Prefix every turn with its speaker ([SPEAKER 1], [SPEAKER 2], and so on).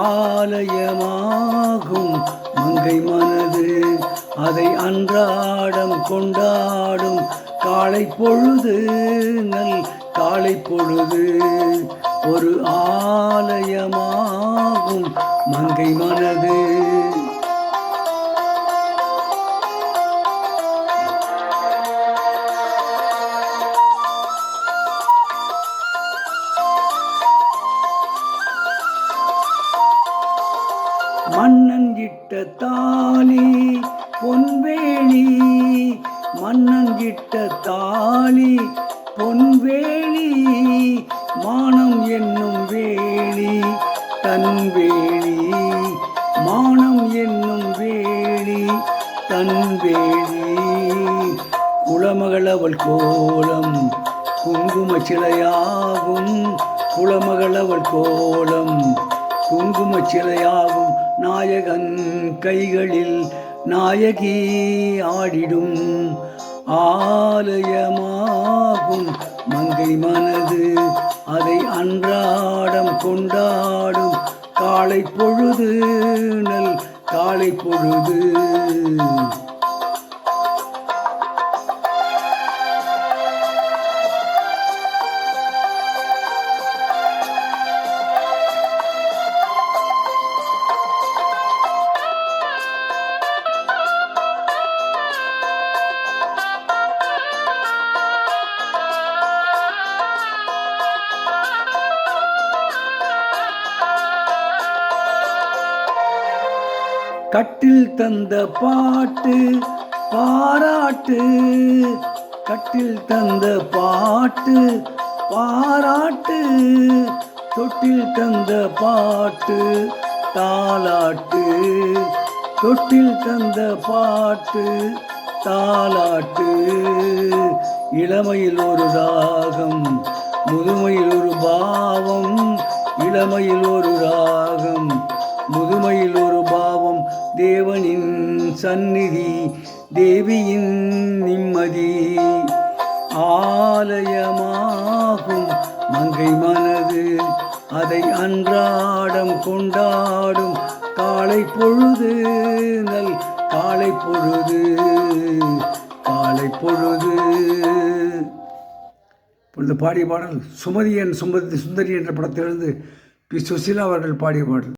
[SPEAKER 1] ஆலயமாகும் மங்கை மனது அதை அன்றாடம் கொண்டாடும் காலை பொழுது நல் காலை பொழுது ஒரு ஆலயமாகும் மங்கை மனது. மன்னன் இட்ட தாலி பொன்வேலி மன்னன் இட்ட தாலி பொன்வேலி மானம் என்னும் வேலி தன்வேலி மானம் என்னும் வேலி தன்வேலி. குலமகள் அவள் கோலம் குங்கும சிலையாகும் குலமகள் அவள் கோலம் குங்கும சிலையாகும் நாயகன் கைகளில் நாயகி ஆடிடும் ஆலயமாகும் மங்கை மனது அதை அன்றாடம் கொண்டாடும் காலை பொழுது நல் காலை பொழுது. கட்டில் தந்த பாட்டு பாராட்டு கட்டில் தந்த பாட்டு பாராட்டு தொட்டில் தந்த பாட்டு தாலாட்டு தொட்டில் தந்த பாட்டு தாலாட்டு. இளமையில் ஒரு ராகம் முதுமையில் ஒரு பாவம் இளமையில் ஒரு ராகம் முதுமையில் ஒரு பாவம் தேவனின் சந்நிதி தேவியின் நிம்மதி. ஆலயமாகும் மங்கை மனது அதை அன்றாடம் கொண்டாடும் காலை பொழுது நல் காலை பொழுது காலை பொழுது. இப்பொழுது பாடிய பாடல் சுமதி என் சுந்தரி என்ற படத்திலிருந்து பி. சுசீலா அவர்கள் பாடிய பாடல்.